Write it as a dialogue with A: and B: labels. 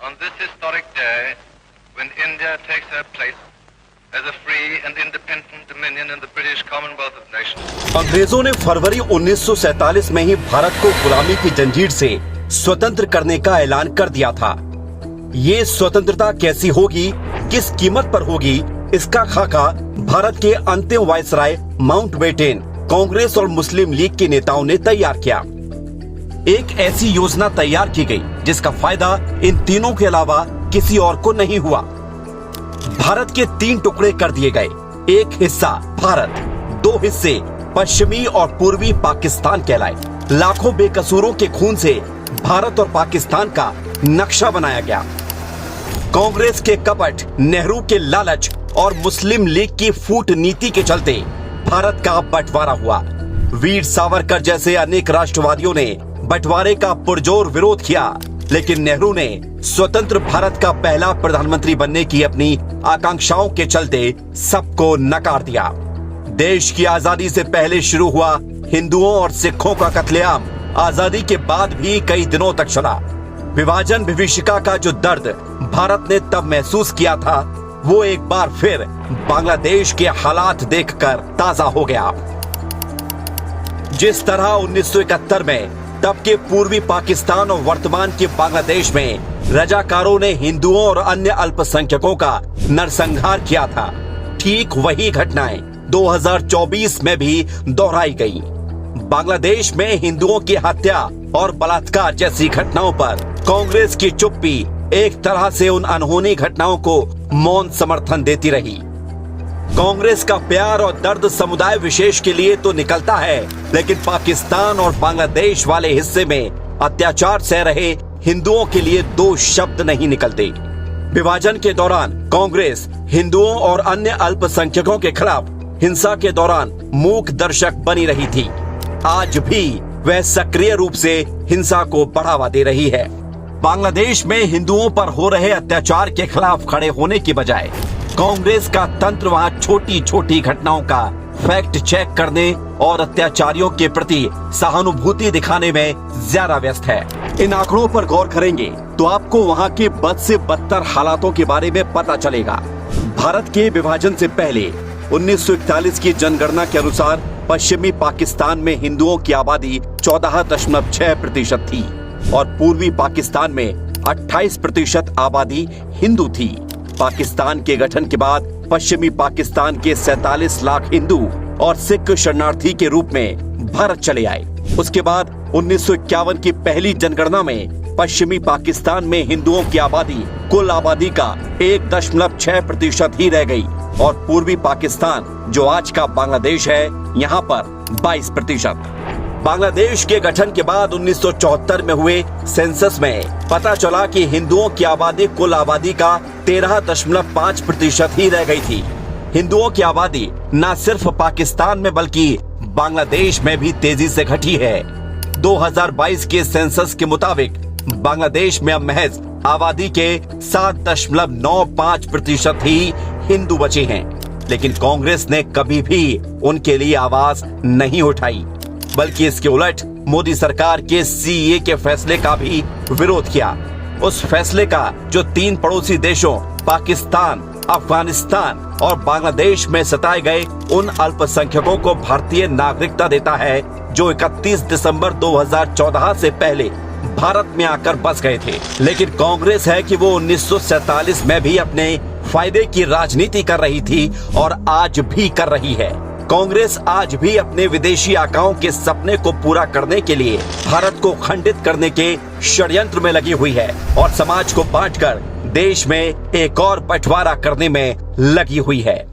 A: On this historic day, when India takes her place as a free and independent dominion in the British Commonwealth of Nations.
B: अंग्रेजों ने फरवरी 1947 में ही भारत को गुलामी की जंजीर से स्वतंत्र करने का ऐलान कर दिया था। ये स्वतंत्रता कैसी होगी, किस कीमत पर होगी, इसका खाका भारत के अंतिम वायसराय माउंटबेटन, कांग्रेस और मुस्लिम लीग के नेताओं ने तैयार किया। एक ऐसी योजना तैयार की गई जिसका फायदा इन तीनों के अलावा किसी और को नहीं हुआ। भारत के 3 टुकड़े कर दिए गए, एक हिस्सा भारत, 2 हिस्से पश्चिमी और पूर्वी पाकिस्तान कहलाए। लाखों बेकसूरों के खून से भारत और पाकिस्तान का नक्शा बनाया गया। कांग्रेस के कपट, नेहरू के लालच और मुस्लिम लीग की फूट नीति के चलते भारत का बंटवारा हुआ। वीर सावरकर जैसे अनेक राष्ट्रवादियों ने बंटवारे का पुरजोर विरोध किया, लेकिन नेहरू ने स्वतंत्र भारत का पहला प्रधानमंत्री बनने की अपनी आकांक्षाओं के चलते सबको नकार दिया। देश की आजादी से पहले शुरू हुआ हिंदुओं और सिखों का कत्लेआम आजादी के बाद भी कई दिनों तक चला। विभाजन विभीषिका का जो दर्द भारत ने तब महसूस किया था, वो एक बार फिर बांग्लादेश के हालात देखकर ताजा हो गया। जिस तरह 1971 में तब के पूर्वी पाकिस्तान और वर्तमान के बांग्लादेश में रजाकारों ने हिंदुओं और अन्य अल्पसंख्यकों का नरसंहार किया था, ठीक वही घटनाएं 2024 में भी दोहराई गई। बांग्लादेश में हिंदुओं की हत्या और बलात्कार जैसी घटनाओं पर कांग्रेस की चुप्पी एक तरह से उन अनहोनी घटनाओं को मौन समर्थन देती रही। कांग्रेस का प्यार और दर्द समुदाय विशेष के लिए तो निकलता है, लेकिन पाकिस्तान और बांग्लादेश वाले हिस्से में अत्याचार सह रहे हिंदुओं के लिए 2 शब्द नहीं निकलते। विभाजन के दौरान कांग्रेस हिंदुओं और अन्य अल्पसंख्यकों के खिलाफ हिंसा के दौरान मूक दर्शक बनी रही थी। आज भी वह सक्रिय रूप से हिंसा को बढ़ावा दे रही है। बांग्लादेश में हिंदुओं पर हो रहे अत्याचार के खिलाफ खड़े होने की बजाय कांग्रेस का तंत्र वहां छोटी छोटी घटनाओं का फैक्ट चेक करने और अत्याचारियों के प्रति सहानुभूति दिखाने में ज्यादा व्यस्त है। इन आंकड़ों पर गौर करेंगे तो आपको वहां के बद से बदतर हालातों के बारे में पता चलेगा। भारत के विभाजन से पहले 1941 की जनगणना के अनुसार पश्चिमी पाकिस्तान में हिंदुओं की आबादी 14.6% थी और पूर्वी पाकिस्तान में 28% आबादी हिंदू थी। पाकिस्तान के गठन के बाद पश्चिमी पाकिस्तान के 47 लाख हिंदू और सिख शरणार्थी के रूप में भारत चले आए। उसके बाद 1951 की पहली जनगणना में पश्चिमी पाकिस्तान में हिंदुओं की आबादी कुल आबादी का 1.6% ही रह गई और पूर्वी पाकिस्तान जो आज का बांग्लादेश है, यहाँ पर 22%। बांग्लादेश के गठन के बाद 1974 में हुए सेंसस में पता चला कि हिंदुओं की आबादी कुल आबादी का 13.5% ही रह गई थी। हिंदुओं की आबादी न सिर्फ पाकिस्तान में बल्कि बांग्लादेश में भी तेजी से घटी है। 2022 के सेंसस के मुताबिक बांग्लादेश में अब महज आबादी के 7.95% ही हिंदू बचे हैं, लेकिन कांग्रेस ने कभी भी उनके लिए आवाज नहीं उठाई, बल्कि इसके उलट मोदी सरकार के सीएए के फैसले का भी विरोध किया। उस फैसले का जो 3 पड़ोसी देशों पाकिस्तान, अफगानिस्तान और बांग्लादेश में सताए गए उन अल्पसंख्यकों को भारतीय नागरिकता देता है जो 31 दिसंबर 2014 से पहले भारत में आकर बस गए थे। लेकिन कांग्रेस है कि वो 1947 में भी अपने फायदे की राजनीति कर रही थी और आज भी कर रही है। कांग्रेस आज भी अपने विदेशी आकाओं के सपने को पूरा करने के लिए भारत को खंडित करने के षड्यंत्र में लगी हुई है और समाज को बांटकर देश में एक और बंटवारा करने में लगी हुई है।